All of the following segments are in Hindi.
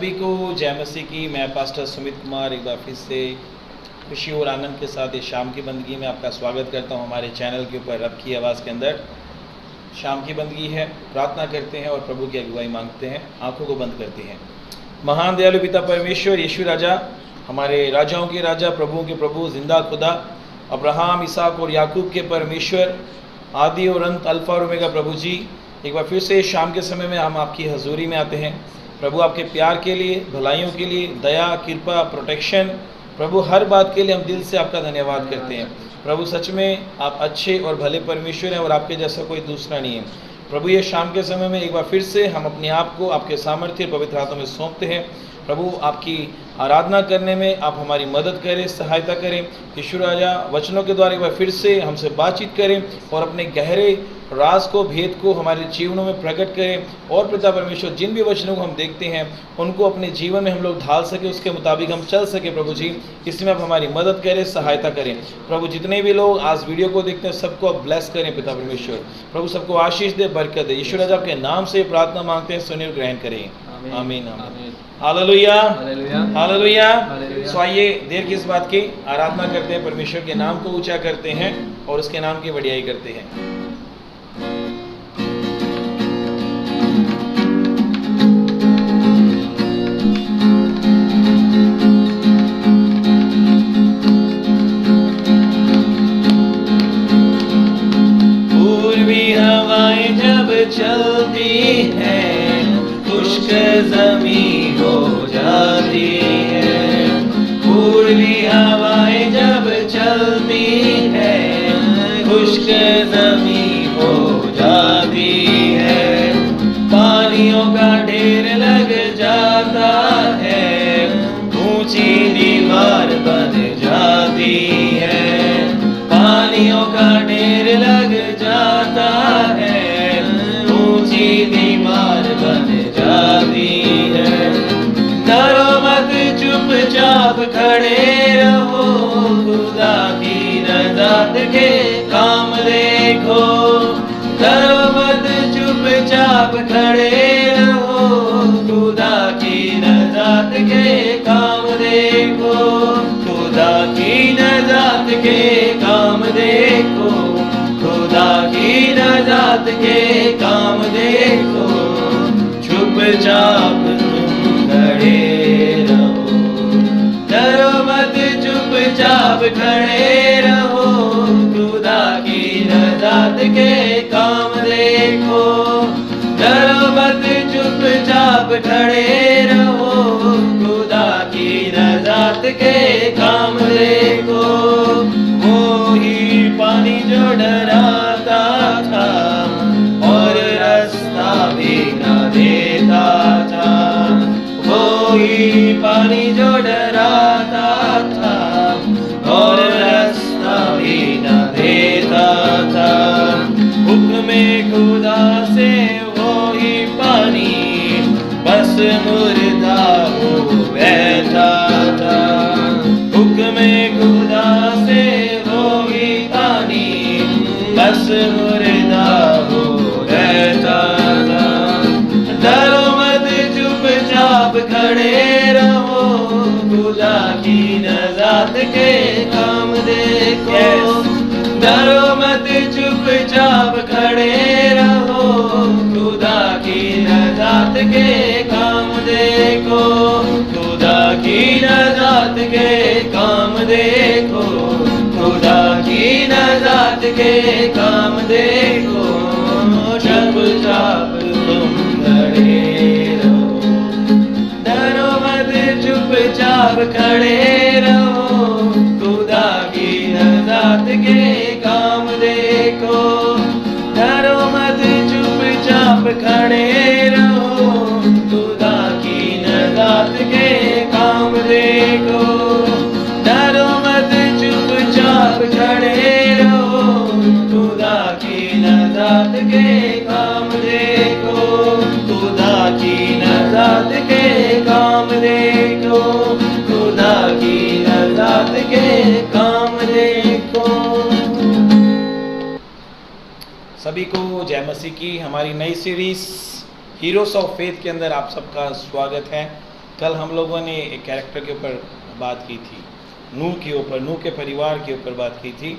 सभी को जय मसीह की। मैं पास्टर सुमित कुमार एक बार फिर से खुशी और आनंद के साथ इस शाम की बंदगी में आपका स्वागत करता हूं। हमारे चैनल के ऊपर रब की आवाज़ के अंदर शाम की बंदगी है। प्रार्थना करते हैं और प्रभु की अगुवाई मांगते हैं। आंखों को बंद करते हैं। महान दयालु पिता परमेश्वर, यीशु राजा, हमारे राजाओं के राजा, प्रभुओं के प्रभु, जिंदा खुदा, अब्राहम, इसहाक और याकूब के परमेश्वर, आदि और अंत, अल्फा और ओमेगा प्रभु जी, एक बार फिर से शाम के समय में हम आपकी हजूरी में आते हैं। प्रभु आपके प्यार के लिए, भलाइयों के लिए, दया, कृपा, प्रोटेक्शन, प्रभु हर बात के लिए हम दिल से आपका धन्यवाद करते हैं। प्रभु सच में आप अच्छे और भले परमेश्वर हैं और आपके जैसा कोई दूसरा नहीं है। प्रभु ये शाम के समय में एक बार फिर से हम अपने आप को आपके सामर्थ्य पवित्र हाथों में सौंपते हैं। प्रभु आपकी आराधना करने में आप हमारी मदद करें, सहायता करें। यीशु राजा वचनों के द्वारा एक बार फिर से हमसे बातचीत करें और अपने गहरे राज को, भेद को हमारे जीवनों में प्रकट करें। और पिता परमेश्वर, जिन भी वचनों को हम देखते हैं उनको अपने जीवन में हम लोग ढाल सके, उसके मुताबिक हम चल सके। प्रभु जी, इसमें आप हमारी मदद करें, सहायता करें। प्रभु जितने भी लोग आज वीडियो को देखते हैं सबको आप ब्लेस करें पिता परमेश्वर। प्रभु सबको आशीष दे, बरकत दे। यीशु राजा आपके नाम से प्रार्थना मांगते हैं, सुनिए और ग्रहण करें। आमीन आमीन। Hallelujah hallelujah. सो आइए देर किस बात की, आराधना करते हैं, परमेश्वर के नाम को ऊंचा करते हैं और उसके नाम की बढ़ियाई करते हैं। पूर्वी हवाएं जब चलती हैं खुश्क ज़मीं हो जाती है। पूर्वी हवाएं जब चलती हैं खुश्क ज़मीं हो जाती है। पानियों का ढेर लग जाता है, ऊंची दीवार बन जाती है। पानियों का ढेर लग जाता है, ऊंची दीवार बन जाती है। डरो मत, चुपचाप खड़े रहो, खुदा की रज़ात के काम देखो। डरो मत, चुपचाप खड़े रहो, खुदा की रज़ात के काम देखो। खुदा की रज़ात के काम देखो, खुदा की रज़ात के काम देखो। चुपचाप तुम खड़े रहो, डरो मत, चुपचाप खड़े रहो, खुदा की रज़ात के काम देखो। डरो मत, चुपचाप खड़े रहो, खुदा की रज़ात के काम देखो। वो ही पानी जो डराता था और रास्ता भी न देता था, वो ही पानी जो डराता था और रास्ता भी न देता था। हुक्मे खुदा से वो ही पानी बस मुर्दा हो बैठा था। हुक्मे खुदा से वो ही पानी बस मुर्दा हो रहता था। डरो मत, चुपचाप खड़े रहो, खुदा की रज़ात के काम देखो। डरो मत, चुपचाप खड़े रहो, खुदा की रज़ात के काम देखो। खुदा की रज़ात के काम देखो, खुदा की रज़ात के काम देखो। चुपचाप तुम खड़े रहो, डरो मत, चुपचाप खड़े रहो, खुदा की रज़ात के काम देखो। डरो मत, चुपचाप खड़े रहो, खुदा की रज़ात के काम देखो। डरो मत, चुपचाप खड़े रहो, खुदा की रज़ात के काम देखो। खुदा की रज़ात के काम देखो, खुदा की रज़ात के काम देखो। सभी को जय मसीह की। हमारी नई सीरीज हीरोज ऑफ फेथ के अंदर आप सबका स्वागत है। कल हम लोगों ने एक कैरेक्टर के ऊपर बात की थी, नूह के ऊपर, नूह के परिवार के ऊपर बात की थी।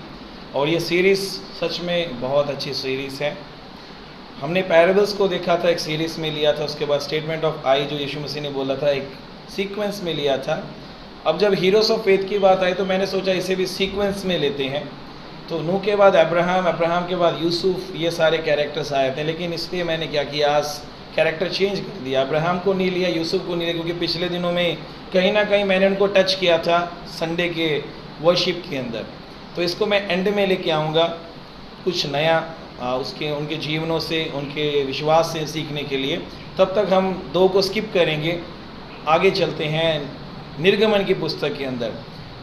और ये सीरीज़ सच में बहुत अच्छी सीरीज़ है। हमने पैराबल्स को देखा था, एक सीरीज़ में लिया था, उसके बाद स्टेटमेंट ऑफ आई जो यीशु मसीह ने बोला था एक सीक्वेंस में लिया था। अब जब हीरोज़ ऑफ फेथ की बात आई तो मैंने सोचा इसे भी सीक्वेंस में लेते हैं। तो नूह के बाद अब्राहम, अब्राहम के बाद यूसुफ, ये सारे कैरेक्टर्स आए थे। लेकिन इसलिए मैंने क्या किया, आज कैरेक्टर चेंज कर दिया। अब्राहम को नहीं लिया, यूसुफ को नहीं लिया, क्योंकि पिछले दिनों में कहीं ना कहीं मैंने उनको टच किया था संडे के वर्शिप के अंदर। तो इसको मैं एंड में लेके आऊँगा, कुछ नया उसके उनके जीवनों से, उनके विश्वास से सीखने के लिए। तब तक हम 2 को स्किप करेंगे, आगे चलते हैं निर्गमन की पुस्तक के अंदर।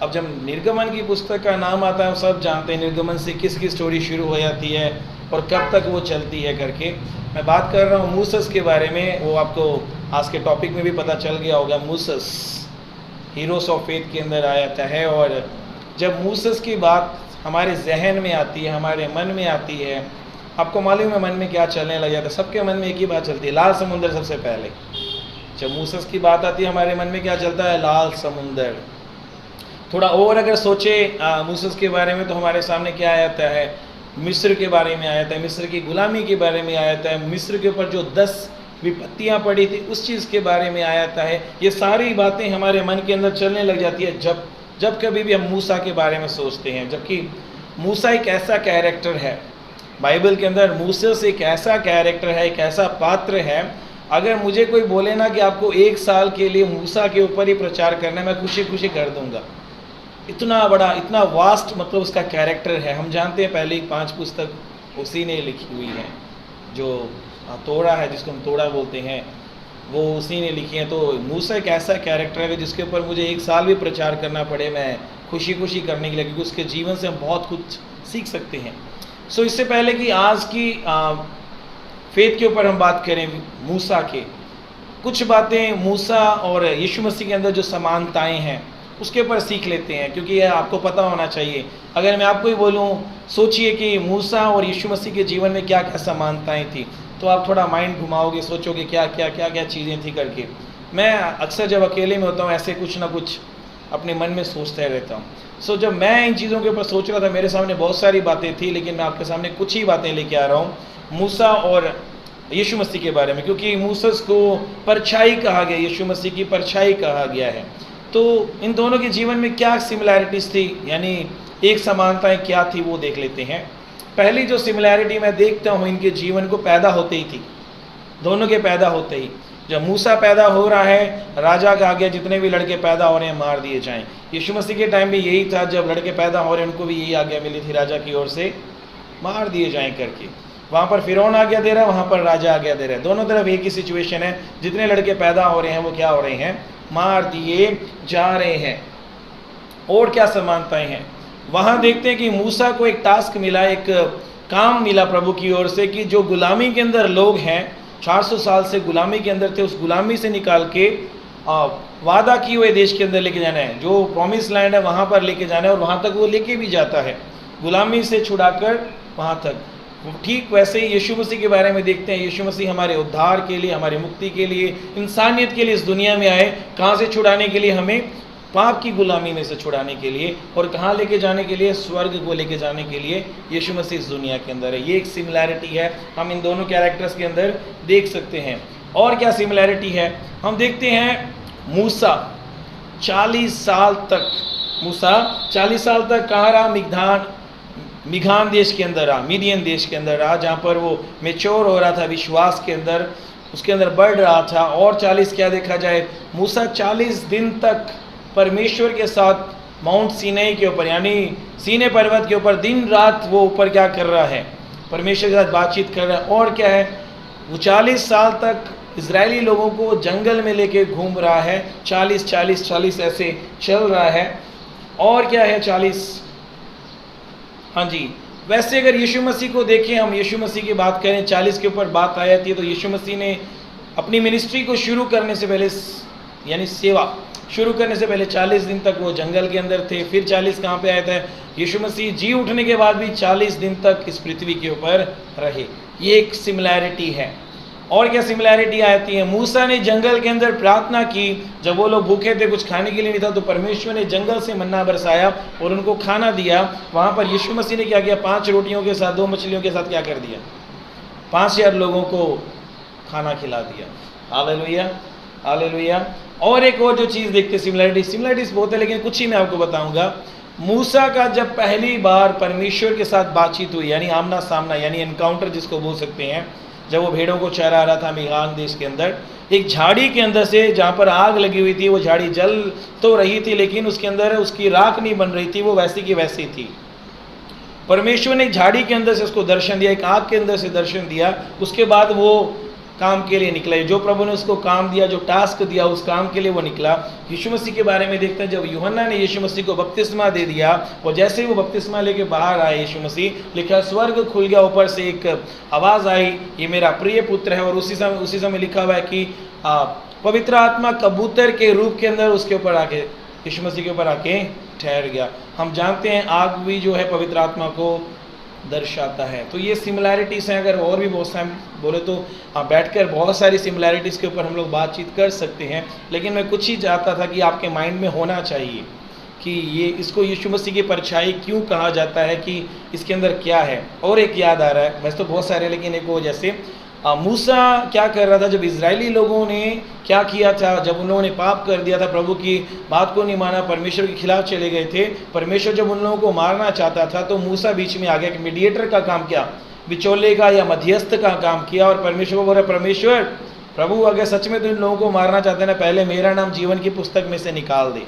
अब जब निर्गमन की पुस्तक का नाम आता है, सब जानते हैं निर्गमन से किसकी स्टोरी शुरू हो जाती है और कब तक वो चलती है करके। मैं बात कर रहा हूँ मूसस के बारे में। वो आपको आज के टॉपिक में भी पता चल गया होगा, मूसस हीरोज़ ऑफ फेथ के अंदर आया है। और जब मूसस की बात हमारे जहन में आती है, हमारे मन में आती है, आपको मालूम है मन में क्या चलने लग जाता है? सबके मन में एक ही बात चलती है, लाल समुंदर। सबसे पहले जब मूसस की बात आती है हमारे मन में क्या चलता है? लाल समुंदर। थोड़ा और अगर सोचे मूसस के बारे में तो हमारे सामने क्या आ जाता है? मिस्र के बारे में आ जाता है, मिस्र की गुलामी के बारे में आ जाता है, मिस्र के ऊपर जो 10 विपत्तियाँ पड़ी थी उस चीज़ के बारे में आ जाता है। ये सारी बातें हमारे मन के अंदर चलने लग जाती है जब कभी भी हम मूसा के बारे में सोचते हैं। जबकि मूसा एक ऐसा कैरेक्टर है बाइबल के अंदर, मूसस एक ऐसा कैरेक्टर है, एक ऐसा पात्र है। अगर मुझे कोई बोले ना कि आपको 1 साल के लिए मूसा के ऊपर ही प्रचार करना है, मैं खुशी खुशी कर दूंगा। इतना बड़ा, इतना वास्ट मतलब उसका कैरेक्टर है। हम जानते हैं पहले 5 पुस्तक उसी ने लिखी हुई है। जो तोड़ा है, जिसको हम तोड़ा बोलते हैं, वो उसी ने लिखी है। तो मूसा एक ऐसा कैरेक्टर है जिसके ऊपर मुझे 1 साल भी प्रचार करना पड़े, मैं खुशी खुशी करने के लिए, क्योंकि उसके जीवन से हम बहुत कुछ सीख सकते हैं। सो इससे पहले कि आज की फेथ के ऊपर हम बात करें मूसा के, कुछ बातें मूसा और यीशु मसीह के अंदर जो समानताएं हैं उसके ऊपर सीख लेते हैं, क्योंकि यह आपको पता होना चाहिए। अगर मैं आपको ही बोलूं, सोचिए कि मूसा और यीशु मसीह के जीवन में क्या क्या समानताएं थी, तो आप थोड़ा माइंड घुमाओगे, सोचोगे क्या क्या चीज़ें थी करके। मैं अक्सर जब अकेले में होता हूँ ऐसे कुछ ना कुछ अपने मन में सोचता रहता हूँ। सो जब मैं इन चीज़ों के ऊपर सोच रहा था, मेरे सामने बहुत सारी बातें थी, लेकिन मैं आपके सामने कुछ ही बातें लेके आ रहा हूँ मूसा और यीशु मसीह के बारे में, क्योंकि मूसस को परछाई कहा गया, यीशु मसीह की परछाई कहा गया है। तो इन दोनों के जीवन में क्या सिमिलैरिटीज़ थी, यानी एक समानताएं क्या थी, वो देख लेते हैं। पहली जो सिमिलैरिटी मैं देखता हूँ इनके जीवन को पैदा होते ही थी, दोनों के पैदा होते ही। जब मूसा पैदा हो रहा है, राजा का आज्ञा जितने भी लड़के पैदा हो रहे हैं मार दिए जाएं। यीशु मसीह के टाइम भी यही था, जब लड़के पैदा हो रहे हैं उनको भी यही आज्ञा मिली थी राजा की ओर से, मार दिए जाएं करके। वहाँ पर फिरौन आज्ञा दे रहा है, वहाँ पर राजा आज्ञा दे रहा है, दोनों तरफ एक ही सिचुएशन है। जितने लड़के पैदा हो रहे हैं वो क्या हो रहे हैं? मार दिए जा रहे हैं। और क्या समानताएं हैं वहाँ देखते हैं कि मूसा को एक टास्क मिला, एक काम मिला प्रभु की ओर से, कि जो गुलामी के अंदर लोग हैं, 400 साल से गुलामी के अंदर थे, उस गुलामी से निकाल के वादा किए हुए देश के अंदर लेके जाना है, जो प्रॉमिस लैंड है वहाँ पर लेके जाना है। और वहाँ तक वो लेके भी जाता है, गुलामी से छुड़ाकर वहाँ तक। ठीक वैसे ही यीशु मसीह के बारे में देखते हैं। यीशु मसीह हमारे उद्धार के लिए, हमारी मुक्ति के लिए, इंसानियत के लिए इस दुनिया में आए। कहाँ से छुड़ाने के लिए? हमें पाप की गुलामी में से छुड़ाने के लिए। और कहाँ लेके जाने के लिए? स्वर्ग को लेके जाने के लिए यीशु मसीह इस दुनिया के अंदर है। ये एक सिमिलैरिटी है, हम इन दोनों कैरेक्टर्स के अंदर देख सकते हैं। और क्या सिमिलैरिटी है? हम देखते हैं मूसा 40 साल तक, मूसा 40 साल तक कहाँ रहा? मिघान देश के अंदर रहा, मीडियन देश के अंदर रहा, जहाँ पर वो मेच्योर हो रहा था विश्वास के अंदर, उसके अंदर बढ़ रहा था। और 40 क्या देखा जाए, मूसा 40 दिन तक परमेश्वर के साथ माउंट सीनै के ऊपर, यानी सीनै पर्वत के ऊपर दिन रात वो ऊपर क्या कर रहा है? परमेश्वर के साथ बातचीत कर रहा है। और क्या है, वो 40 साल तक इजरायली लोगों को जंगल में लेके घूम रहा है, 40 ऐसे चल रहा है। और क्या है 40? हाँ जी, वैसे अगर यीशु मसीह को देखें, हम यीशु मसीह की बात करें, 40 के ऊपर बात आ जाती है, तो यीशु मसीह ने अपनी मिनिस्ट्री को शुरू करने से पहले, यानी सेवा शुरू करने से पहले 40 दिन तक वो जंगल के अंदर थे। फिर 40 कहाँ पे आया था? यीशु मसीह जी उठने के बाद भी 40 दिन तक इस पृथ्वी के ऊपर रहे। ये एक सिमिलैरिटी है। और क्या सिमिलैरिटी आती है? मूसा ने जंगल के अंदर प्रार्थना की, जब वो लोग भूखे थे, कुछ खाने के लिए नहीं था, तो परमेश्वर ने जंगल से मन्ना बरसाया और उनको खाना दिया। वहाँ पर यीशु मसीह ने क्या किया? 5 रोटियों के साथ 2 मछलियों के साथ क्या कर दिया? 5000 लोगों को खाना खिला दिया। Hallelujah, hallelujah. और एक और जो चीज़ देखते सिमिलैरिटीज बहुत है, लेकिन कुछ ही मैं आपको बताऊंगा। मूसा का जब पहली बार परमेश्वर के साथ बातचीत हुई, यानी आमना सामना, यानी एनकाउंटर जिसको बोल सकते हैं, जब वो भेड़ों को चरा रहा था मिघान देश के अंदर, एक झाड़ी के अंदर से जहाँ पर आग लगी हुई थी, वो झाड़ी जल तो रही थी लेकिन उसके अंदर उसकी राख नहीं बन रही थी, वो वैसी की वैसी थी। परमेश्वर ने एक झाड़ी के अंदर से उसको दर्शन दिया, एक आग के अंदर से दर्शन दिया। उसके बाद वो काम के लिए निकला, जो प्रभु ने उसको काम दिया, जो टास्क दिया, उस काम के लिए वो निकला। यीशु मसीह के बारे में देखते हैं, जब यूहन्ना ने यीशु मसीह को बपतिस्मा दे दिया और जैसे ही वो बपतिस्मा लेके बाहर आए यीशु मसीह, लिखा स्वर्ग खुल गया, ऊपर से एक आवाज़ आई, ये मेरा प्रिय पुत्र है। और उसी समय लिखा हुआ है कि पवित्र आत्मा कबूतर के रूप के अंदर उसके ऊपर आके, यीशु मसीह के ऊपर आके ठहर गया। हम जानते हैं आग भी जो है पवित्र आत्मा को दर्शाता है। तो ये सिमिलैरिटीज़ हैं। अगर और भी बहुत सारे बोले तो बैठकर बहुत सारी सिमिलैरिटीज़ के ऊपर हम लोग बातचीत कर सकते हैं, लेकिन मैं कुछ ही चाहता था कि आपके माइंड में होना चाहिए कि ये इसको यीशु मसीह की परछाई क्यों कहा जाता है, कि इसके अंदर क्या है। और एक याद आ रहा है, वैसे तो बहुत सारे, लेकिन एक वो जैसे मूसा क्या कर रहा था, जब इजरायली लोगों ने क्या किया था, जब उन्होंने पाप कर दिया था, प्रभु की बात को नहीं माना, परमेश्वर के खिलाफ चले गए थे, परमेश्वर जब उन लोगों को मारना चाहता था तो मूसा बीच में आ गया कि मीडिएटर का काम किया, बिचौले का या मध्यस्थ का काम किया, और परमेश्वर को बोला, परमेश्वर प्रभु अगर सच में तो इन लोगों को मारना चाहते हैं ना, पहले मेरा नाम जीवन की पुस्तक में से निकाल दे।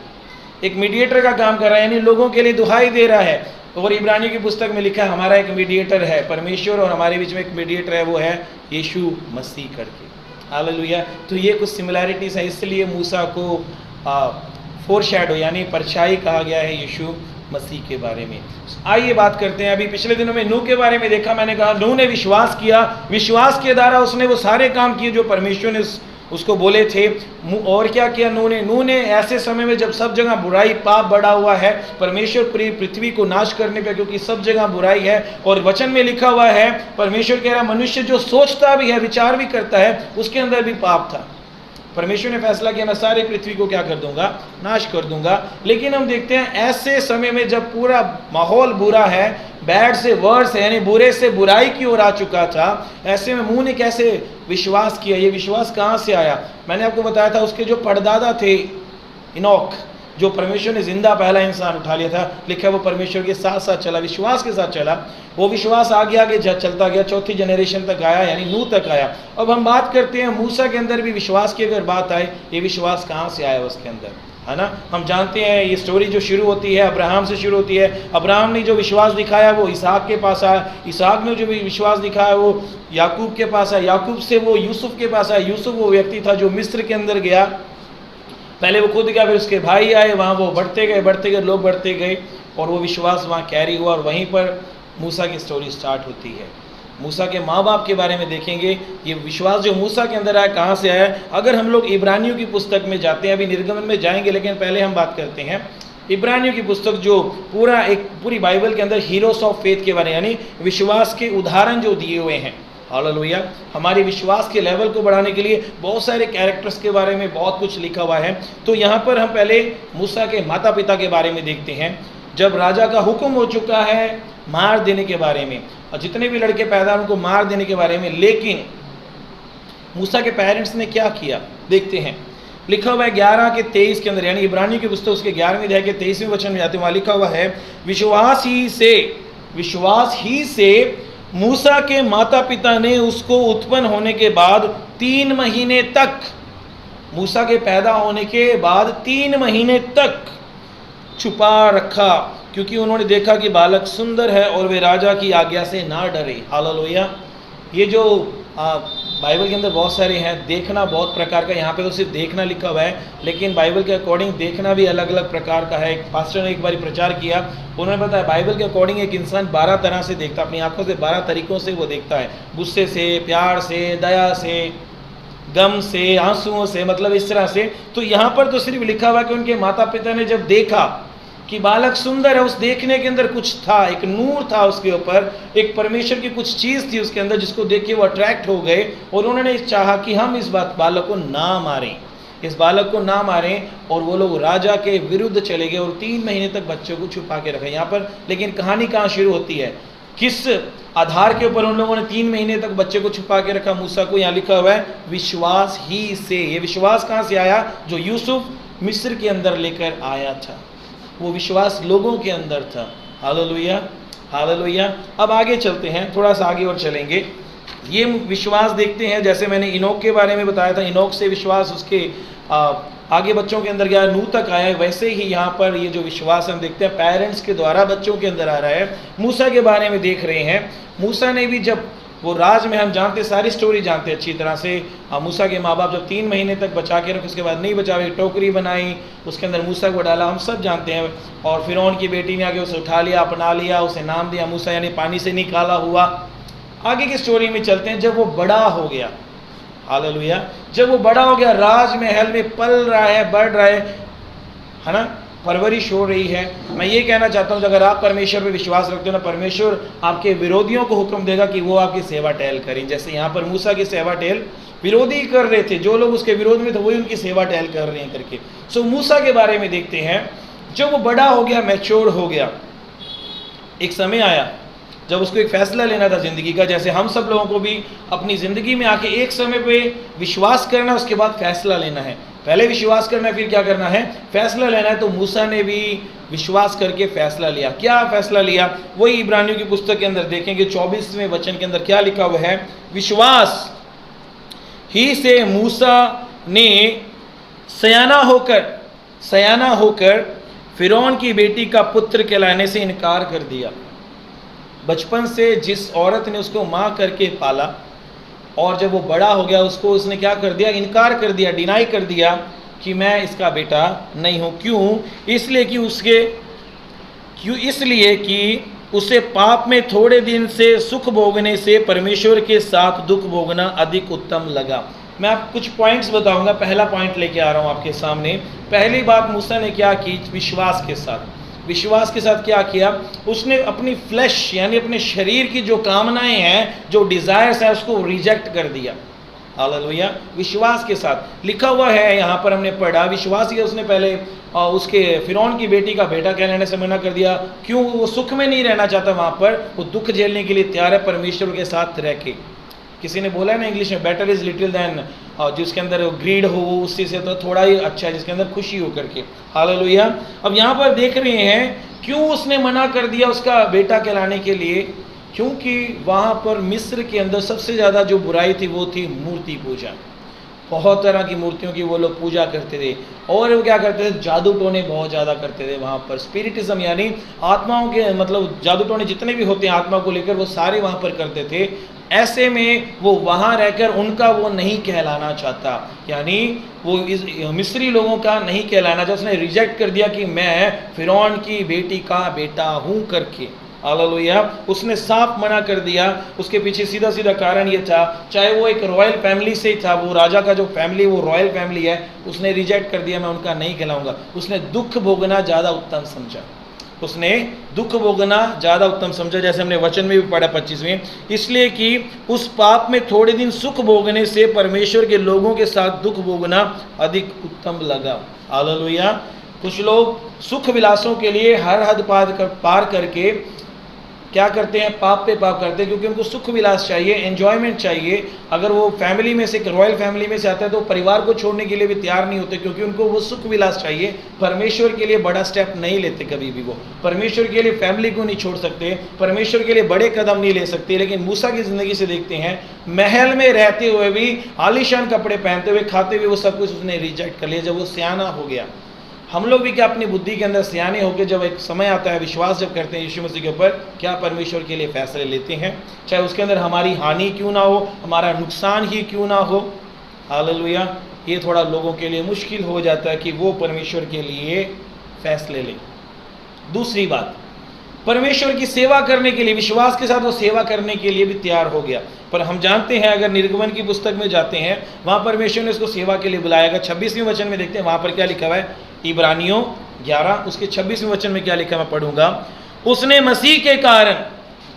एक मीडिएटर का काम कर रहा है, यानी लोगों के लिए दुहाई दे रहा है। और इब्रानियों की पुस्तक में लिखा है हमारा एक मीडिएटर है, परमेश्वर और हमारे बीच में एक मीडिएटर है, वो है यीशु मसीह करके। हालेलुया। तो ये कुछ सिमिलैरिटीज है, इसलिए मूसा को फोरशैडो यानी परछाई कहा गया है यीशु मसीह के बारे में। आइए बात करते हैं। अभी पिछले दिनों में नूह के बारे में देखा, मैंने कहा नूह ने विश्वास किया, विश्वास के द्वारा उसने वो सारे काम किए जो परमेश्वर ने उसको बोले थे। और क्या किया नूह ने ऐसे समय में जब सब जगह बुराई पाप बढ़ा हुआ है, परमेश्वर पूरी पृथ्वी को नाश करने पे, क्योंकि सब जगह बुराई है, और वचन में लिखा हुआ है, परमेश्वर कह रहा मनुष्य जो सोचता भी है, विचार भी करता है, उसके अंदर भी पाप था। परमेश्वर ने फैसला किया मैं सारी पृथ्वी को क्या कर दूंगा, नाश कर दूंगा। लेकिन हम देखते हैं ऐसे समय में जब पूरा माहौल बुरा है, बैड से वर्स है, यानी बुरे से बुराई की ओर आ चुका था, ऐसे में नूह ने कैसे विश्वास किया? ये विश्वास कहाँ से आया? मैंने आपको बताया था उसके जो परदादा थे इनोक, जो परमेश्वर ने जिंदा पहला इंसान उठा लिया था, लिखा वो परमेश्वर के साथ साथ चला, विश्वास के साथ चला। वो विश्वास आगे आगे चलता गया, 4थी जनरेशन तक आया, यानी नूह तक आया। अब हम बात करते हैं मूसा के अंदर भी विश्वास की अगर बात आए, ये विश्वास कहाँ से आया उसके अंदर, है ना? हम जानते हैं ये स्टोरी जो शुरू होती है अब्राहम से शुरू होती है। अब्राहम ने जो विश्वास दिखाया वो इसहाक के पास आया, इसहाक ने जो भी विश्वास दिखाया वो याकूब के पास आया, याकूब से वो यूसुफ के पास आया। यूसुफ वो व्यक्ति था जो मिस्र के अंदर गया, पहले वो खुद गया, फिर उसके भाई आए, वहाँ वो बढ़ते गए, लोग बढ़ते गए, और वो विश्वास वहाँ कैरी हुआ, और वहीं पर मूसा की स्टोरी स्टार्ट होती है। मूसा के माँ बाप के बारे में देखेंगे, ये विश्वास जो मूसा के अंदर आया कहाँ से आया। अगर हम लोग इब्रानियों की पुस्तक में जाते हैं, अभी निर्गमन में जाएंगे, लेकिन पहले हम बात करते हैं इब्रानियों की पुस्तक, जो पूरी बाइबल के अंदर हीरोज ऑफ फेथ के बारे, यानी विश्वास के उदाहरण जो दिए हुए हैं। हालेलुया। हमारे विश्वास के लेवल को बढ़ाने के लिए बहुत सारे कैरेक्टर्स के बारे में बहुत कुछ लिखा हुआ है। तो यहाँ पर हम पहले मूसा के माता पिता के बारे में देखते हैं। जब राजा का हुक्म हो चुका है मार देने के बारे में, और जितने भी लड़के पैदा उनको मार देने के बारे में, लेकिन मूसा के पेरेंट्स ने क्या किया देखते हैं। लिखा हुआ है 11 के 23 के अंदर, यानी इब्रानियों की पुस्तक उसके 11वें अध्याय के 23वें वचन में जाते हैं, वहाँ लिखा हुआ है विश्वास ही से मूसा के माता पिता ने उसको उत्पन्न होने के बाद 3 महीने तक, मूसा के पैदा होने के बाद 3 महीने तक छुपा रखा, क्योंकि उन्होंने देखा कि बालक सुंदर है और वे राजा की आज्ञा से ना डरे। हालेलुया। ये जो बाइबल के अंदर बहुत सारे हैं, देखना बहुत प्रकार का, यहाँ पे तो सिर्फ देखना लिखा हुआ है, लेकिन बाइबल के अकॉर्डिंग देखना भी अलग अलग प्रकार का है। एक पास्टर ने एक बार प्रचार किया, उन्होंने बताया बाइबल के अकॉर्डिंग एक इंसान 12 तरह से देखता है, अपनी आंखों से 12 तरीक़ों से वो देखता है, गुस्से से, प्यार से, दया से, गम से, आंसुओं से, मतलब इस तरह से। तो यहाँ पर तो सिर्फ लिखा हुआ कि उनके माता पिता ने जब देखा कि बालक सुंदर है, उस देखने के अंदर कुछ था, एक नूर था उसके ऊपर, एक परमेश्वर की कुछ चीज़ थी उसके अंदर जिसको देख के वो अट्रैक्ट हो गए और उन्होंने चाहा कि हम इस बालक को ना मारें, इस बालक को ना मारें। और वो लोग राजा के विरुद्ध चले गए और 3 महीने तक बच्चों को छुपा के रखा। यहाँ पर लेकिन कहानी कहाँ शुरू होती है, किस आधार के ऊपर उन लोगों ने 3 महीने तक बच्चे को छुपा के रखा मूसा को? यहाँ लिखा हुआ है विश्वास ही से। ये विश्वास कहाँ से आया? जो यूसुफ मिस्र के अंदर लेकर आया था, वो विश्वास लोगों के अंदर था। Hallelujah, hallelujah. अब आगे चलते हैं, थोड़ा सा आगे और चलेंगे। ये विश्वास देखते हैं, जैसे मैंने इनोक के बारे में बताया था, इनोक से विश्वास उसके आगे बच्चों के अंदर गया, नूह तक आया। वैसे ही यहाँ पर ये जो विश्वास हम देखते हैं पेरेंट्स के द्वारा बच्चों के अंदर आ रहा है। मूसा के बारे में देख रहे हैं, मूसा ने भी जब वो राज में, हम जानते सारी स्टोरी जानते अच्छी तरह से, मूसा के माँ बाप जब 3 महीने तक बचा के रखे, उसके बाद नहीं बचा, एक टोकरी बनाई, उसके अंदर मूसा को डाला, हम सब जानते हैं। और फिरौन की बेटी ने आके उसे उठा लिया, अपना लिया, उसे नाम दिया मूसा, यानी पानी से निकाला हुआ। आगे की स्टोरी में चलते हैं। जब वो बड़ा हो गया, हालेलुया, जब वो बड़ा हो गया, राज महल में पल रहा है, बढ़ रहा है ना, परवरिश हो रही है। मैं ये कहना चाहता हूँ, अगर आप परमेश्वर पे विश्वास रखते हो ना, परमेश्वर आपके विरोधियों को हुक्म देगा कि वो आपकी सेवा टहल करें। जैसे यहाँ पर मूसा की सेवा टहल विरोधी कर रहे थे, जो लोग उसके विरोध में थे वही उनकी सेवा टहल कर रहे हैं करके। सो मूसा के बारे में देखते हैं। जब वो बड़ा हो गया, मैच्योर हो गया, एक समय आया जब उसको एक फैसला लेना था ज़िंदगी का। जैसे हम सब लोगों को भी अपनी ज़िंदगी में आके एक समय पे विश्वास करना, उसके बाद फैसला लेना है। पहले विश्वास करना है, फिर क्या करना है? फैसला लेना है। तो मूसा ने भी विश्वास करके फैसला लिया। क्या फैसला लिया? वही इब्रानियों की पुस्तक के अंदर देखेंगे 24वें वचन के अंदर क्या लिखा हुआ है। विश्वास ही से मूसा ने सयाना होकर फिरौन की बेटी का पुत्र कहलाने से इनकार कर दिया। बचपन से जिस औरत ने उसको माँ करके पाला, और जब वो बड़ा हो गया उसने क्या कर दिया? इनकार कर दिया, डिनाई कर दिया कि मैं इसका बेटा नहीं हूँ। क्यों? इसलिए कि उसे पाप में थोड़े दिन से सुख भोगने से परमेश्वर के साथ दुख भोगना अधिक उत्तम लगा। मैं आप कुछ पॉइंट्स बताऊंगा। पहला पॉइंट लेके आ रहा हूँ आपके सामने। पहली बात मूसा ने क्या की? विश्वास के साथ क्या किया? उसने अपनी फ्लैश यानी अपने शरीर की जो कामनाएं हैं, जो डिज़ायर्स है, उसको रिजेक्ट कर दिया। हालेलुया। विश्वास के साथ लिखा हुआ है, यहाँ पर हमने पढ़ा, विश्वास किया उसने पहले उसके फिरौन की बेटी का बेटा कहलाने से मना कर दिया। क्यों? वो सुख में नहीं रहना चाहता, वहाँ पर वो दुख झेलने के लिए तैयार है परमेश्वर के साथ रह के। किसी ने बोला है ना इंग्लिश में, बेटर इज लिटिल दैन, जिसके अंदर ग्रीड हो उसी से तो थोड़ा ही अच्छा है, जिसके अंदर खुशी हो करके। हालेलुया। अब यहाँ पर देख रहे हैं क्यों उसने मना कर दिया उसका बेटा कहलाने के लिए? क्योंकि वहाँ पर मिस्र के अंदर सबसे ज़्यादा जो बुराई थी वो थी मूर्ति पूजा। बहुत तरह की मूर्तियों की वो लोग पूजा करते थे, और वो क्या करते थे? जादू टोने बहुत ज़्यादा करते थे वहाँ पर। स्पिरिटिज्म यानी आत्माओं के, मतलब जादू टोने जितने भी होते हैं आत्मा को लेकर, वो सारे वहाँ पर करते थे। ऐसे में वो वहाँ रहकर उनका वो नहीं कहलाना चाहता, यानी वो इस मिस्री लोगों का नहीं कहलाना चाहता। उसने रिजेक्ट कर दिया कि मैं फिरौन की बेटी का बेटा हूँ करके। हालेलुया। उसने साफ मना कर दिया। उसके पीछे सीधा सीधा कारण ये था, चाहे वो एक रॉयल फैमिली से ही था, वो राजा का जो फैमिली वो रॉयल फैमिली है, उसने रिजेक्ट कर दिया, मैं उनका नहीं कहलाऊंगा। उसने दुख भोगना ज़्यादा उत्तम समझा, जैसे हमने वचन में भी पढ़ा 25वें, इसलिए कि उस पाप में थोड़े दिन सुख भोगने से परमेश्वर के लोगों के साथ दुख भोगना अधिक उत्तम लगा। हालेलुया। कुछ लोग सुख विलासों के लिए हर हद पार करके क्या करते हैं? पाप पे पाप करते हैं, क्योंकि उनको सुख विलास चाहिए, एंजॉयमेंट चाहिए। अगर वो फैमिली में से, एक रॉयल फैमिली में से आता है, तो परिवार को छोड़ने के लिए भी तैयार नहीं होते, क्योंकि उनको वो सुख विलास चाहिए। परमेश्वर के लिए बड़ा स्टेप नहीं लेते कभी भी। वो परमेश्वर के लिए फैमिली को नहीं छोड़ सकते, परमेश्वर के लिए बड़े कदम नहीं ले सकते। लेकिन मूसा की ज़िंदगी से देखते हैं, महल में रहते हुए भी, आलीशान कपड़े पहनते हुए, खाते हुए, वो सब कुछ उसने रिजेक्ट कर लिया। जब वो सियाना हो गया, हम लोग भी क्या अपनी बुद्धि के अंदर सियाने होकर जब एक समय आता है, विश्वास जब करते हैं यीशु मसीह के ऊपर, क्या परमेश्वर के लिए फैसले लेते हैं, चाहे उसके अंदर हमारी हानि क्यों ना हो, हमारा नुकसान ही क्यों ना हो। हालेलुया। ये थोड़ा लोगों के लिए मुश्किल हो जाता है कि वो परमेश्वर के लिए फैसले लें। दूसरी बात, परमेश्वर की सेवा करने के लिए, विश्वास के साथ वो सेवा करने के लिए भी तैयार हो गया। पर हम जानते हैं, अगर निर्गमन की पुस्तक में जाते हैं, वहाँ परमेश्वर ने उसको सेवा के लिए बुलाया गया। 26वें वचन में देखते हैं, वहाँ पर क्या लिखा हुआ है? इब्रानियों 11 उसके 26वें वचन में क्या लिखा मैं पढ़ूंगा। उसने मसीह के कारण,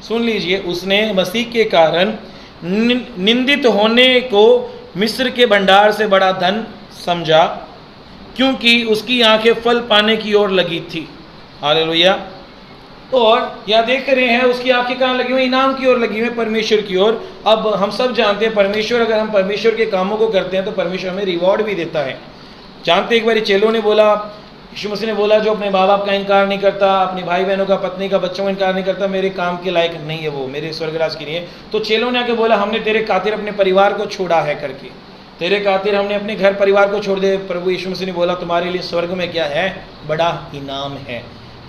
सुन लीजिए, उसने मसीह के कारण निंदित होने को मिस्र के भंडार से बड़ा धन समझा, क्योंकि उसकी आंखें फल पाने की ओर लगी थी। हालेलुया। और यहाँ देख रहे हैं उसकी आंखें कहाँ लगी हुई? इनाम की ओर लगी हुई, परमेश्वर की ओर। अब हम सब जानते हैं परमेश्वर, अगर हम परमेश्वर के कामों को करते हैं तो परमेश्वर हमें रिवॉर्ड भी देता है। जानते, एक बार चेलों ने बोला, यीशु मसीह ने बोला, जो अपने माँ बाप का इनकार नहीं करता, अपने भाई बहनों का, पत्नी का, बच्चों का इनकार नहीं करता, मेरे काम के लायक नहीं है वो, मेरे स्वर्गराज के लिए। तो चेलों ने आके बोला, हमने तेरे खातिर अपने परिवार को छोड़ा है करके, तेरे खातिर हमने अपने घर परिवार को छोड़ दे। प्रभु यीशु मसीह ने बोला, तुम्हारे लिए स्वर्ग में क्या है? बड़ा इनाम है।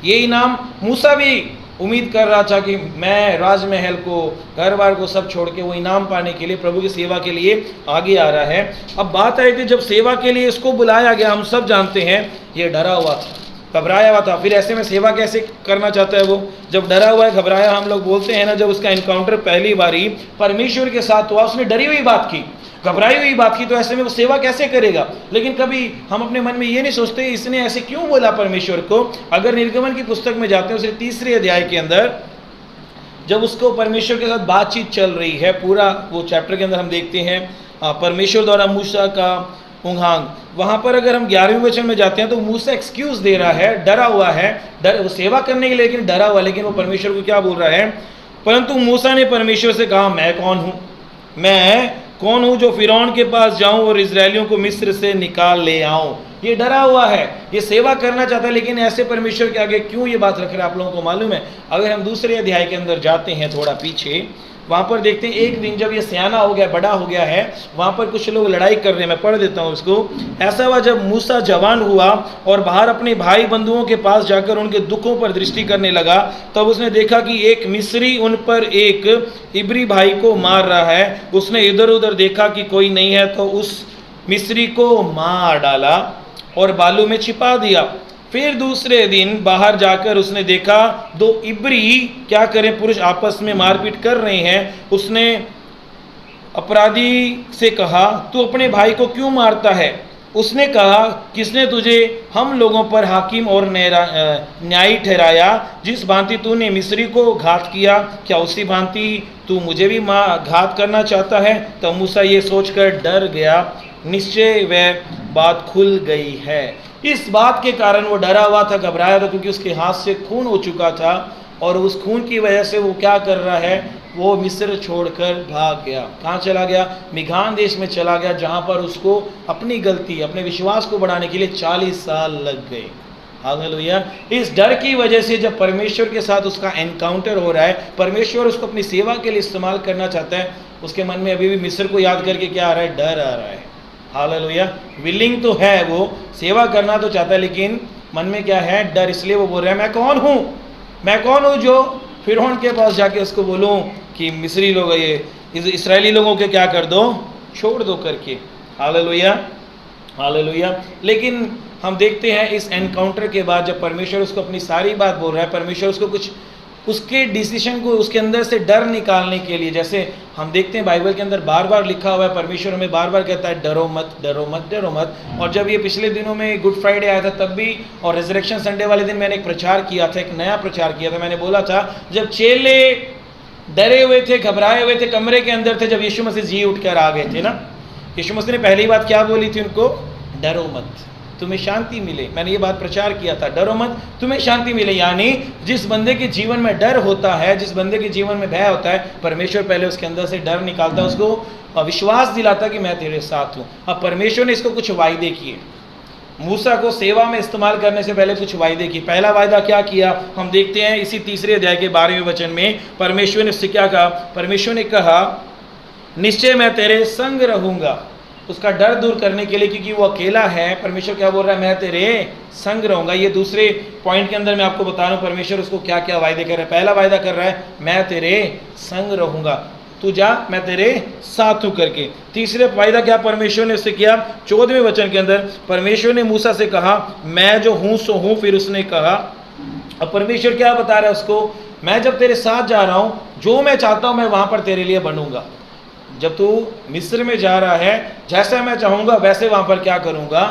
ये इनाम मूसा भी उम्मीद कर रहा था कि मैं राजमहल को, घर बार को सब छोड़ के वो इनाम पाने के लिए, प्रभु की सेवा के लिए आगे आ रहा है। अब बात आई थी, जब सेवा के लिए इसको बुलाया गया, हम सब जानते हैं ये डरा हुआ था, घबराया हुआ था। फिर ऐसे में सेवा कैसे करना चाहता है वो? जब डरा हुआ है, घबराया, हम लोग बोलते हैं ना, जब उसका इनकाउंटर पहली बारी परमेश्वर के साथ हुआ, उसने डरी हुई बात की, घबराई हुई बात की, तो ऐसे में वो सेवा कैसे करेगा? लेकिन कभी हम अपने मन में ये नहीं सोचते इसने ऐसे क्यों बोला परमेश्वर को। अगर निर्गमन की पुस्तक में जाते हैं, उसे 3 अध्याय के अंदर, जब उसको परमेश्वर के साथ बातचीत चल रही है, पूरा वो चैप्टर के अंदर हम देखते हैं परमेश्वर द्वारा मूसा का उंघांग, वहाँ पर अगर हम 11वें वचन में जाते हैं तो मूसा एक्सक्यूज दे रहा है, डरा हुआ है, वो सेवा करने के लिए लेकिन डरा हुआ। लेकिन वो परमेश्वर को क्या बोल रहा है? परंतु मूसा ने परमेश्वर से कहा, मैं कौन हूँ? मैं कौन हूँ जो फिरौन के पास जाऊं और इजरायलियों को मिस्र से निकाल ले आऊं? ये डरा हुआ है, ये सेवा करना चाहता है, लेकिन ऐसे परमेश्वर के आगे क्यों ये बात रख रहा है? आप लोगों को मालूम है, अगर हम 2 अध्याय के अंदर जाते हैं थोड़ा पीछे, वहाँ पर देखते हैं एक दिन जब ये सियाना हो गया, बड़ा हो गया है, वहाँ पर कुछ लोग लड़ाई कर रहे हैं। मैं पढ़ देता हूँ उसको। ऐसा हुआ जब मूसा जवान हुआ और बाहर अपने भाई बंधुओं के पास जाकर उनके दुखों पर दृष्टि करने लगा, तब उसने देखा कि एक मिस्री उन पर एक इब्री भाई को मार रहा है। उसने इधर उधर देखा कि कोई नहीं है, तो उस मिस्री को मार डाला और बालू में छिपा दिया। फिर दूसरे दिन बाहर जाकर उसने देखा 2 इब्री क्या करें, पुरुष आपस में मारपीट कर रहे हैं। उसने अपराधी से कहा, तू अपने भाई को क्यों मारता है? उसने कहा, किसने तुझे हम लोगों पर हाकिम और न्यायी ठहराया? जिस भांति तूने मिस्री को घात किया, क्या उसी भांति तू मुझे भी घात करना चाहता है? तब मूसा ये सोचकर डर गया, निश्चय वह बात खुल गई है। इस बात के कारण वो डरा हुआ था, घबराया था, क्योंकि उसके हाथ से खून हो चुका था और उस खून की वजह से वो क्या कर रहा है? वो मिस्र छोड़कर भाग गया। कहाँ चला गया? मिघान देश में चला गया, जहाँ पर उसको अपनी गलती, अपने विश्वास को बढ़ाने के लिए 40 साल लग गए। हालेलुया। इस डर की वजह से जब परमेश्वर के साथ उसका एनकाउंटर हो रहा है, परमेश्वर उसको अपनी सेवा के लिए इस्तेमाल करना चाहता है, उसके मन में अभी भी मिस्र को याद करके क्या आ रहा है? डर आ रहा है। हालेलुया। विलिंग तो है, वो सेवा करना तो चाहता है, लेकिन मन में क्या है? डर। इसलिए वो बोल रहा है, मैं कौन हूँ? मैं कौन हूँ जो फिरौन के पास जाके उसको बोलूँ कि मिस्री लोग, ये इस्राएली लोगों के क्या कर दो? छोड़ दो करके। Hallelujah, hallelujah. लेकिन हम देखते हैं इस एनकाउंटर के बाद जब परमेश्वर उसको अपनी सारी बात बोल रहा है, परमेश्वर उसको कुछ उसके डिसीजन को, उसके अंदर से डर निकालने के लिए, जैसे हम देखते हैं बाइबल के अंदर बार बार लिखा हुआ है, परमेश्वर हमें बार बार कहता है, डरो मत, डरो मत, डरो मत। और जब ये पिछले दिनों में गुड फ्राइडे आया था तब भी, और रिजरेक्शन संडे वाले दिन मैंने एक प्रचार किया था, एक नया प्रचार किया था। मैंने बोला था, जब चेले डरे हुए थे, घबराए हुए थे, कमरे के अंदर थे, जब यीशु मसीह जी उठकर आ गए थे ना, यीशु मसीह ने पहली बात क्या बोली थी उनको? डरो मत, तुम्हें शांति मिले। मैंने ये बात प्रचार किया था, डरो मत, तुम्हें शांति मिले। यानी जिस बंदे के जीवन में डर होता है, जिस बंदे के जीवन में भय होता है, परमेश्वर पहले उसके अंदर से डर निकालता है, उसको विश्वास दिलाता कि मैं तेरे साथ हूँ। अब परमेश्वर ने इसको कुछ वायदे किए, मूसा को सेवा में इस्तेमाल करने से पहले कुछ वायदे किए। पहला वायदा क्या किया हम देखते हैं इसी 3 अध्याय के 12वें वचन में। परमेश्वर ने उससे क्या कहा? परमेश्वर ने कहा, निश्चय मैं तेरे संग रहूँगा। उसका डर दूर करने के लिए, क्योंकि वो अकेला है, परमेश्वर क्या बोल रहा है? मैं तेरे संग रहूँगा। ये दूसरे पॉइंट के अंदर मैं आपको बता रहा हूँ परमेश्वर उसको क्या क्या वायदे कर रहा है। पहला वायदा कर रहा है, मैं तेरे संग रहूँगा, तू जा, मैं तेरे साथ हूँ करके। तीसरे वायदा क्या परमेश्वर ने उससे किया? 14वें वचन के अंदर परमेश्वर ने मूसा से कहा, मैं जो हूँ सो हूँ। फिर उसने कहा, अब परमेश्वर क्या बता रहा है उसको? मैं जब तेरे साथ जा रहा हूँ, जो मैं चाहता हूँ मैं वहाँ पर तेरे लिए बनूंगा। जब तू मिस्र में जा रहा है, जैसा मैं चाहूंगा वैसे वहां पर क्या करूंगा,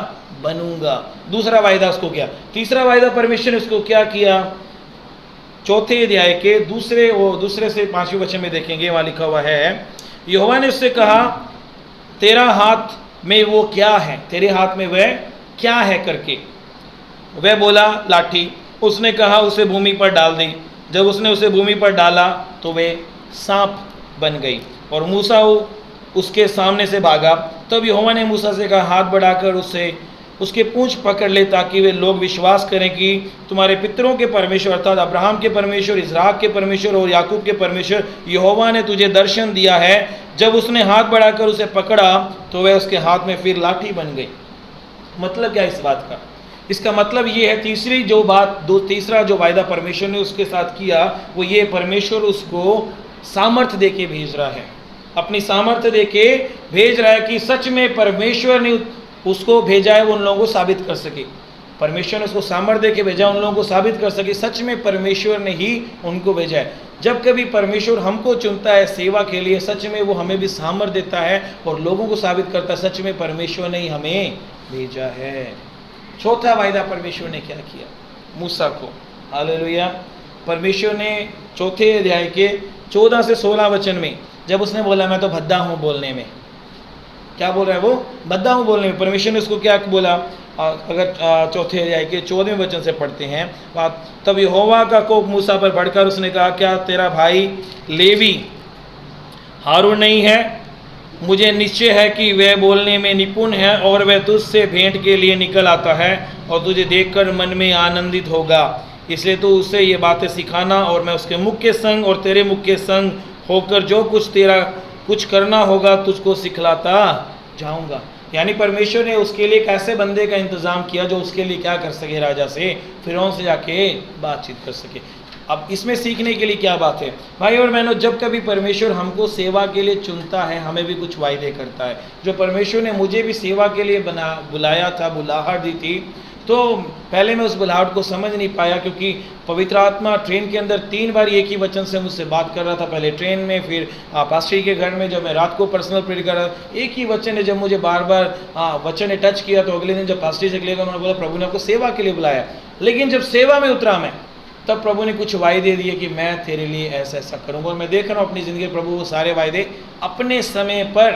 बनूंगा। दूसरा वायदा उसको किया। तीसरा वायदा परमेश्वर ने उसको क्या किया, चौथे अध्याय के दूसरे से 5वें वचन में देखेंगे, वहां लिखा हुआ है, यहोवा ने उससे कहा तेरा हाथ में वो क्या है, तेरे हाथ में वह क्या है करके। वह बोला लाठी। उसने कहा उसे भूमि पर डाल दे। जब उसने उसे भूमि पर डाला तो वह सांप बन गई और मूसा उसके सामने से भागा। तब यहोवा ने मूसा से कहा हाथ बढ़ाकर उसके पूंछ पकड़ ले, ताकि वे लोग विश्वास करें कि तुम्हारे पितरों के परमेश्वर अर्थात अब्राहम के परमेश्वर, इसहाक के परमेश्वर और याकूब के परमेश्वर यहोवा ने तुझे दर्शन दिया है। जब उसने हाथ बढ़ाकर उसे पकड़ा तो वह उसके हाथ में फिर लाठी बन गई। मतलब क्या इस बात का, इसका मतलब ये है, तीसरा जो वायदा परमेश्वर ने उसके साथ किया वो ये, परमेश्वर उसको सामर्थ्य दे के भेज रहा है, अपनी सामर्थ्य दे के भेज रहा है कि सच में परमेश्वर ने उसको भेजा है वो उन लोगों को साबित कर सके। परमेश्वर ने उसको सामर्थ्य दे के भेजा उन लोगों को साबित कर सके सच में परमेश्वर ने ही उनको भेजा है। जब कभी परमेश्वर हमको चुनता है सेवा के लिए, सच में वो हमें भी सामर्थ्य देता है और लोगों को साबित करता है सच में परमेश्वर ने ही हमें भेजा है। चौथा वायदा परमेश्वर ने क्या किया, मूसा को, हालेलुया। परमेश्वर ने चौथे अध्याय के 14 से 16 वचन में जब उसने बोला मैं तो भद्दा हूँ बोलने में, क्या बोल रहा है वो, भद्दा हूँ बोलने में, परमेश्वर ने उसको क्या बोला, अगर चौथे अध्याय के 14वें वचन से पढ़ते हैं, तब यहोवा का कोप मूसा पर बढ़कर उसने कहा क्या तेरा भाई लेवी हारून नहीं है? मुझे निश्चय है कि वह बोलने में निपुण है और वह तुझसे भेंट के लिए निकल आता है और तुझे देखकर मन में आनंदित होगा। इसलिए तो उससे ये बातें सिखाना और मैं उसके मुख के संग और तेरे मुख के संग होकर जो कुछ करना होगा तुझको सिखलाता जाऊंगा। यानी परमेश्वर ने उसके लिए एक ऐसे बंदे का इंतज़ाम किया जो उसके लिए क्या कर सके, राजा से, फिरौन से जाके बातचीत कर सके। अब इसमें सीखने के लिए क्या बात है भाई और बहनों, जब कभी परमेश्वर हमको सेवा के लिए चुनता है हमें भी कुछ वायदे करता है। जो परमेश्वर ने मुझे भी सेवा के लिए बुलाया था, बुलाहट दी थी, तो पहले मैं उस बुलाहट को समझ नहीं पाया क्योंकि पवित्र आत्मा ट्रेन के अंदर 3 बार एक ही वचन से मुझसे बात कर रहा था। पहले ट्रेन में, फिर पास्टर के घर में जब मैं रात को पर्सनल प्रेयर कर रहा था, एक ही वचन ने जब मुझे बार बार वचन ने टच किया तो अगले दिन जब पास्टर से लेकर उन्होंने बोला प्रभु ने आपको सेवा के लिए बुलाया। लेकिन जब सेवा में उतरा मैं, तब प्रभु ने कुछ वायदे दिए कि मैं तेरे लिए ऐसा ऐसा करूँगा। और मैं देख रहा हूँ अपनी ज़िंदगी प्रभु वो सारे वायदे अपने समय पर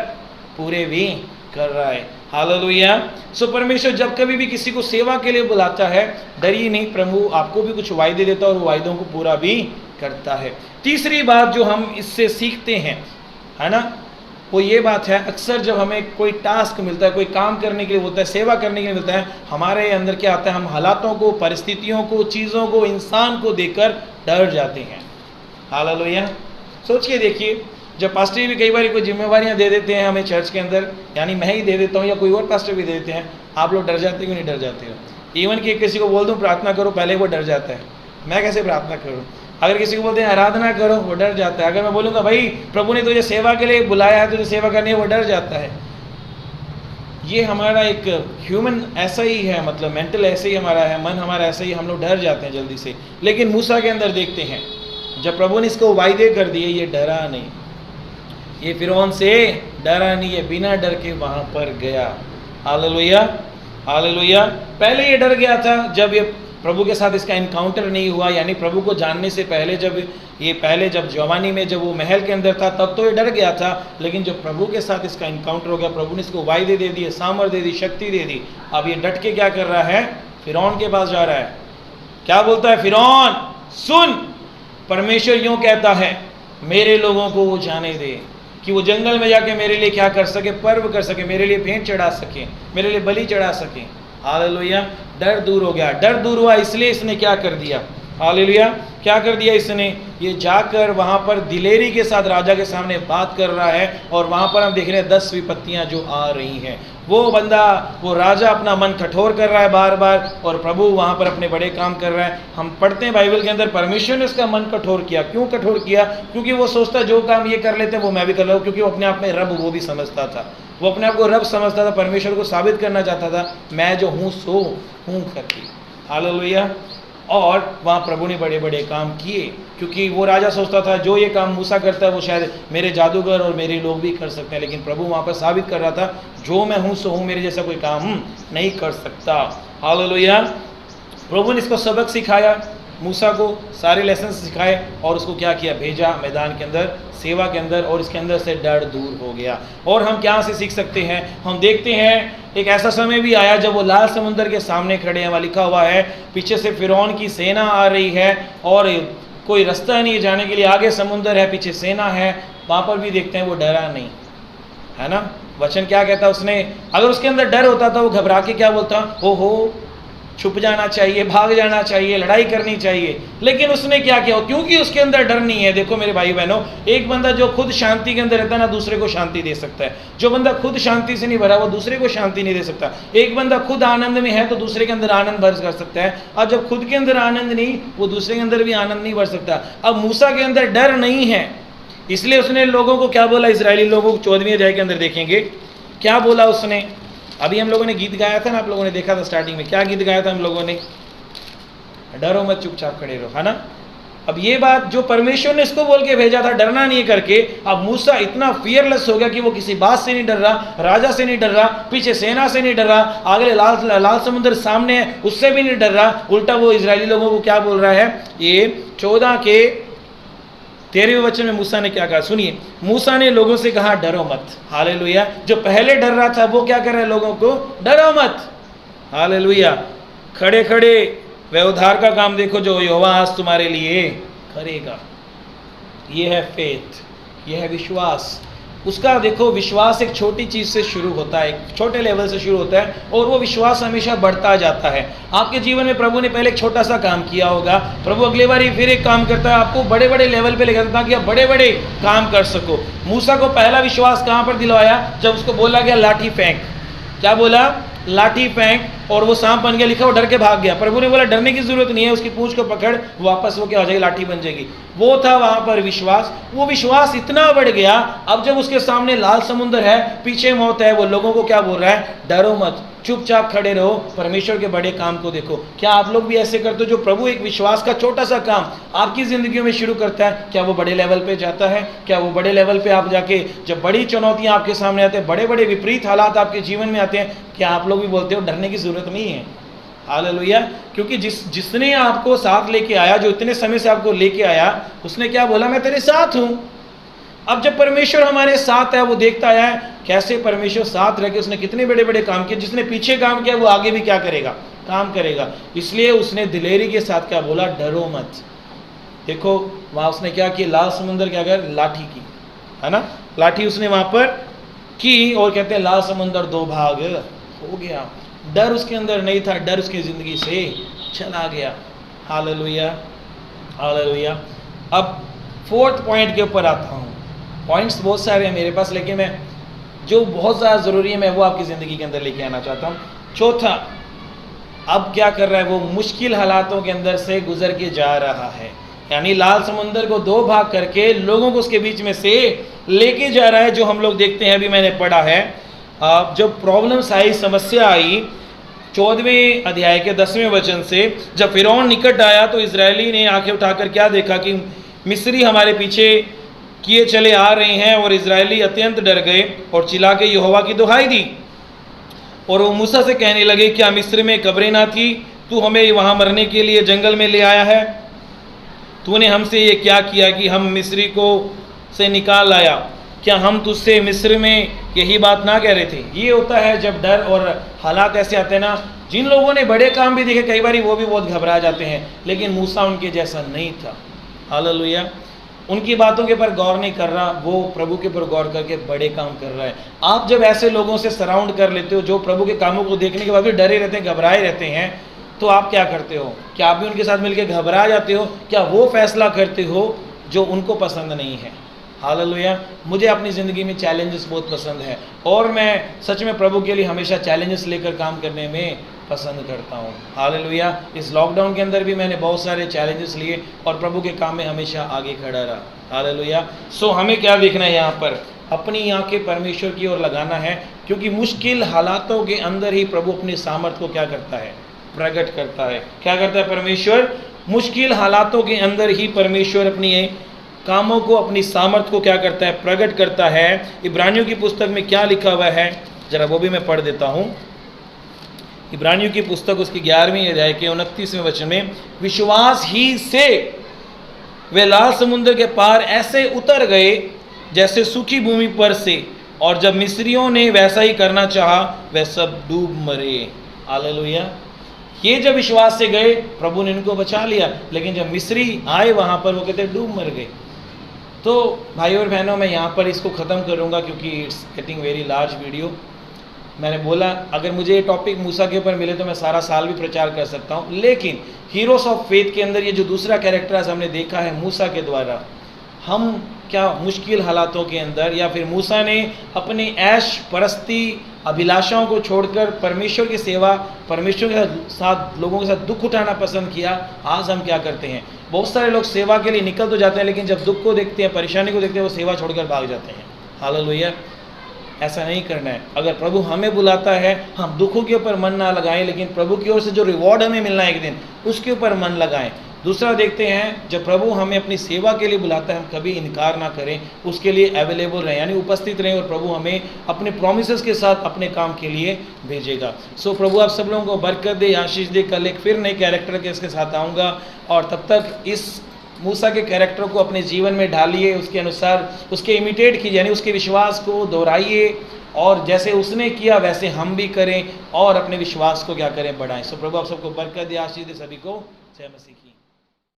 पूरे भी कर रहा है। हालेलुया। सो परमेश्वर जब कभी भी किसी को सेवा के लिए बुलाता है, डरिए नहीं, प्रभु आपको भी कुछ वायदे देता है और वायदों को पूरा भी करता है। तीसरी बात जो हम इससे सीखते हैं, है ना, वो ये बात है, अक्सर जब हमें कोई टास्क मिलता है, कोई काम करने के लिए बोलता है, सेवा करने के लिए मिलता है, हमारे अंदर क्या आता है, हम हालातों को, परिस्थितियों को, चीज़ों को, इंसान को देखकर डर जाते हैं। हालेलुया। सोच के देखिए, जब पास्टर भी कई बार कोई जिम्मेवारियां दे देते हैं हमें चर्च के अंदर, यानी मैं ही दे देता हूँ या कोई और पास्टर भी दे देते हैं, आप लोग डर जाते हो, नहीं डर जाते हो? इवन कि किसी को बोल दूँ प्रार्थना करो, पहले वो डर जाता है, मैं कैसे प्रार्थना करूँ। अगर किसी को बोलते हैं आराधना करो, वो डर जाता है। अगर मैं बोलूँगा भाई प्रभु ने तुझे सेवा के लिए बुलाया है, तुझे सेवा करनी है, वो डर जाता है। ये हमारा एक ह्यूमन ऐसा ही है, मतलब मेंटल ऐसे ही हमारा है, मन हमारा ऐसा ही, हम लोग डर जाते हैं जल्दी से। लेकिन मूसा के अंदर देखते हैं, जब प्रभु ने इसको वायदे कर दिए, ये डरा नहीं, ये फिरौन से डरा नहीं, ये बिना डर के वहाँ पर गया। Hallelujah, hallelujah. पहले ये डर गया था जब ये प्रभु के साथ इसका इनकाउंटर नहीं हुआ, यानी प्रभु को जानने से पहले, जब जवानी में जब वो महल के अंदर था तब तो ये डर गया था। लेकिन जब प्रभु के साथ इसका इनकाउंटर हो गया, प्रभु ने इसको वायदे दे दिए, सामर्थ्य दे दी, शक्ति दे दी, अब ये डट के क्या कर रहा है, फिरौन के पास जा रहा है। क्या बोलता है, फिरौन सुन, परमेश्वर यूँ कहता है मेरे लोगों को वो जाने दे कि वो जंगल में जाके मेरे लिए क्या कर सके, पर्व कर सके, मेरे लिए भेंट चढ़ा सके, मेरे लिए बलि चढ़ा सके। हालेलुया। डर दूर हो गया। डर दूर हुआ इसलिए इसने क्या कर दिया, हालेलुया, क्या कर दिया इसने, ये जाकर वहाँ पर दिलेरी के साथ राजा के सामने बात कर रहा है। और वहाँ पर हम देख रहे हैं 10 विपत्तियाँ जो आ रही हैं। वो बंदा, वो राजा अपना मन कठोर कर रहा है बार बार, और प्रभु वहाँ पर अपने बड़े काम कर रहा है। हम पढ़ते हैं बाइबल के अंदर, परमेश्वर ने उसका मन कठोर किया। क्यों कठोर किया? क्योंकि वो सोचता जो काम ये कर लेते हैं वो मैं भी कर रहा हूँ, क्योंकि वो अपने आप में रब वो भी समझता था, वो अपने आप को रब समझता था, परमेश्वर को साबित करना चाहता था, मैं जो हूँ सो हूँ करके। हालेलुया। और वहाँ प्रभु ने बड़े बड़े काम किए, क्योंकि वो राजा सोचता था जो ये काम मूसा करता है वो शायद मेरे जादूगर और मेरे लोग भी कर सकते हैं, लेकिन प्रभु वहाँ पर साबित कर रहा था जो मैं हूँ सो हूँ, मेरे जैसा कोई काम नहीं कर सकता। हालेलुया। प्रभु ने इसको सबक सिखाया, मूसा को सारे लेसन सिखाए और उसको क्या किया, भेजा मैदान के अंदर, सेवा के अंदर, और इसके अंदर से डर दूर हो गया। और हम क्या से सीख सकते हैं, हम देखते हैं एक ऐसा समय भी आया जब वो लाल समुंदर के सामने खड़े हैं, वहाँ लिखा हुआ है पीछे से फिरौन की सेना आ रही है और कोई रास्ता नहीं है जाने के लिए, आगे समुंदर है, पीछे सेना है। वहाँ पर भी देखते हैं वो डरा नहीं, है ना। वचन क्या कहता, उसने अगर उसके अंदर डर होता था वो घबरा के क्या बोलता, हो छुप जाना चाहिए, भाग जाना चाहिए, लड़ाई करनी चाहिए। लेकिन उसने क्या किया, क्योंकि उसके अंदर डर नहीं है। देखो मेरे भाई बहनों, एक बंदा जो खुद शांति के अंदर रहता है ना, दूसरे को शांति दे सकता है। जो बंदा खुद शांति से नहीं भरा वो दूसरे को शांति नहीं दे सकता। एक बंदा खुद आनंद में है तो दूसरे के अंदर आनंद भर कर सकता है, और जब खुद के अंदर आनंद नहीं, वो दूसरे के अंदर भी आनंद नहीं भर सकता। अब मूसा के अंदर डर नहीं है, इसलिए उसने लोगों को क्या बोला, इजरायली लोगों को 14वीं अध्याय के अंदर देखेंगे क्या बोला उसने। अभी हम लोगों ने गीत गाया था ना, आप लोगों ने देखा था स्टार्टिंग में क्या गीत गाया था हम लोगों ने, डरो मत चुपचाप खड़े रहो, है ना। अब ये बात जो परमेश्वर ने इसको बोल के भेजा था डरना नहीं करके, अब मूसा इतना फियरलेस हो गया कि वो किसी बात से नहीं डर रहा, राजा से नहीं डर रहा, पीछे सेना से नहीं डर रहा, आगे लाल समुद्र सामने है उससे भी नहीं डर रहा। उल्टा वो इजरायली लोगों को क्या बोल रहा है, ये 14 के 13वें वचन में मूसा ने क्या कहा, सुनिए। मूसा ने लोगों से कहा डरो मत। हालेलुया। जो पहले डर रहा था वो क्या कर रहा है, लोगों को डरो मत। हालेलुया। खड़े खड़े वह उद्धार का काम देखो जो यहोवा आज तुम्हारे लिए करेगा। ये है फेथ, ये है विश्वास। उसका देखो, विश्वास एक छोटी चीज़ से शुरू होता है, एक छोटे लेवल से शुरू होता है, और वो विश्वास हमेशा बढ़ता जाता है। आपके जीवन में प्रभु ने पहले एक छोटा सा काम किया होगा, प्रभु अगली बार फिर एक काम करता है, आपको बड़े बड़े लेवल पे लेकर जाता है ताकि आप बड़े बड़े काम कर सको। मूसा को पहला विश्वास कहाँ पर दिलवाया, जब उसको बोला गया लाठी फेंक। क्या बोला, लाठी फेंक, और वो सांप बन गया, लिखा वो डर के भाग गया। प्रभु ने बोला डरने की जरूरत नहीं है, उसकी पूंछ को पकड़, वापस वो क्या हो जाएगी, लाठी बन जाएगी। वो था वहां पर विश्वास। वो विश्वास इतना बढ़ गया, अब जब उसके सामने लाल समुंदर है, पीछे मौत है, वो लोगों को क्या बोल रहा है, डरो मत, चुपचाप खड़े रहो, परमेश्वर के बड़े काम को देखो। क्या आप लोग भी ऐसे करते हो, जो प्रभु एक विश्वास का छोटा सा काम आपकी जिंदगियों में शुरू करता है, क्या वो बड़े लेवल पे जाता है? क्या वो बड़े लेवल पे आप जाके, जब बड़ी चुनौतियां आपके सामने आते हैं, बड़े बड़े विपरीत हालात आपके जीवन में आते हैं, क्या आप लोग भी बोलते हो डरने की जरूरत नहीं है? हालेलुया। क्योंकि जिसने आपको साथ लेके आया, जो इतने समय से आपको लेके आया, उसने क्या बोला, मैं तेरे साथ हूं। अब जब परमेश्वर हमारे साथ है, वो देखता है कैसे परमेश्वर साथ रह के उसने कितने बड़े बड़े काम किए। जिसने पीछे काम किया वो आगे भी क्या करेगा, काम करेगा। इसलिए उसने दिलेरी के साथ क्या बोला, डरो मत। देखो वहां उसने क्या किया, लाल समुंदर क्या कर, लाठी की, है ना, लाठी उसने वहां पर की, और कहते हैं लाल समुंदर 2 भाग हो गया। डर उसके अंदर नहीं था, डर उसकी जिंदगी से चला गया। Hallelujah, hallelujah. अब 4th पॉइंट के ऊपर आता हूँ। पॉइंट्स बहुत सारे हैं मेरे पास, लेकिन मैं जो बहुत ज़्यादा ज़रूरी है मैं वो आपकी ज़िंदगी के अंदर लेके आना चाहता हूँ। 4था, अब क्या कर रहा है, वो मुश्किल हालातों के अंदर से गुजर के जा रहा है, यानी लाल समुंदर को 2 भाग करके लोगों को उसके बीच में से लेके जा रहा है। जो हम लोग देखते हैं, अभी मैंने पढ़ा है, जब प्रॉब्लम्स आई, समस्या आई, 14वें अध्याय के 10वें वचन से, जब फिरौन निकट आया तो इजरायली ने आंखें उठाकर क्या देखा कि मिस्री हमारे पीछे किए चले आ रहे हैं, और इजरायली अत्यंत डर गए और चिल्ला के यहोवा की दुहाई दी। और वो मूसा से कहने लगे, क्या मिस्र में कब्रें ना थी? तू हमें वहाँ मरने के लिए जंगल में ले आया है? तूने हमसे ये क्या किया कि हम मिस्री को से निकाल लाया? क्या हम तुझसे मिस्र में यही बात ना कह रहे थे? ये होता है जब डर और हालात ऐसे आते हैं ना। जिन लोगों ने बड़े काम भी देखे, कई बार वो भी बहुत घबरा जाते हैं, लेकिन मूसा उनके जैसा नहीं था। हालेलुया। उनकी बातों के ऊपर गौर नहीं कर रहा, वो प्रभु के ऊपर गौर करके बड़े काम कर रहा है। आप जब ऐसे लोगों से सराउंड कर लेते हो जो प्रभु के कामों को देखने के बाद भी डरे रहते हैं, घबराए रहते हैं, तो आप क्या करते हो? क्या आप भी उनके साथ मिलकर घबरा जाते हो? क्या वो फैसला करते हो जो उनको पसंद नहीं है? हालेलुया। मुझे अपनी ज़िंदगी में चैलेंजेस बहुत पसंद है, और मैं सच में प्रभु के लिए हमेशा चैलेंजेस लेकर काम करने में पसंद करता हूँ। हालेलुया। इस लॉकडाउन के अंदर भी मैंने बहुत सारे चैलेंजेस लिए और प्रभु के काम में हमेशा आगे खड़ा रहा। हालेलुया। सो हमें क्या देखना है यहाँ पर? अपनी आंखें परमेश्वर की ओर लगाना है, क्योंकि मुश्किल हालातों के अंदर ही प्रभु अपनी सामर्थ को क्या करता है, प्रकट करता है। क्या करता है परमेश्वर? मुश्किल हालातों के अंदर ही परमेश्वर अपनी कामों को, अपनी सामर्थ को क्या करता है? प्रकट करता है। इब्रानियों की पुस्तक में क्या लिखा हुआ है, जरा वो भी मैं पढ़ देता हूँ। इब्रानियों की पुस्तक उसकी 11वीं अध्याय के 29वें वचन में, विश्वास ही से वे लाल समुद्र के पार ऐसे उतर गए जैसे सूखी भूमि पर से, और जब मिस्रियों ने वैसा ही करना चाहा वे सब डूब मरे। हालेलुया। ये जब विश्वास से गए, प्रभु ने इनको बचा लिया, लेकिन जब मिस्री आए वहाँ पर, वो कहते डूब मर गए। तो भाई और बहनों, मैं यहाँ पर इसको ख़त्म करूँगा क्योंकि it's getting very large video. मैंने बोला अगर मुझे ये टॉपिक मूसा के ऊपर मिले तो मैं सारा साल भी प्रचार कर सकता हूँ, लेकिन हीरोज़ ऑफ फेथ के अंदर ये जो दूसरा कैरेक्टर आज हमने देखा है मूसा के द्वारा, हम क्या मुश्किल हालातों के अंदर, या फिर मूसा ने अपनी ऐश परस्ती अभिलाषाओं को छोड़कर परमेश्वर की सेवा, परमेश्वर के साथ लोगों के साथ दुख उठाना पसंद किया। आज हम क्या करते हैं? बहुत सारे लोग सेवा के लिए निकल तो जाते हैं, लेकिन जब दुख को देखते हैं, परेशानी को देखते हैं, वो सेवा छोड़कर भाग जाते हैं। हालेलुया। ऐसा नहीं करना है। अगर प्रभु हमें बुलाता है, हम दुखों के ऊपर मन ना लगाएं, लेकिन प्रभु की ओर से जो रिवॉर्ड हमें मिलना है एक दिन, उसके ऊपर मन लगाएं। दूसरा देखते हैं, जब प्रभु हमें अपनी सेवा के लिए बुलाता है, हम कभी इनकार ना करें, उसके लिए अवेलेबल रहें, यानी उपस्थित रहें, और प्रभु हमें अपने प्रोमिसेस के साथ अपने काम के लिए भेजेगा। सो प्रभु आप सब लोगों को बरकत दे, आशीष दे। कल एक फिर नए कैरेक्टर के इसके साथ आऊँगा, और तब तक इस मूसा के कैरेक्टर को अपने जीवन में ढालिए, उसके अनुसार उसके इमिटेट कीजिए, यानी उसके विश्वास को दोहराइए, और जैसे उसने किया वैसे हम भी करें, और अपने विश्वास को क्या करें? बढ़ाएं। सो प्रभु आप सबको बरकत दे, आशीष दे। सभी को जय मसीह की।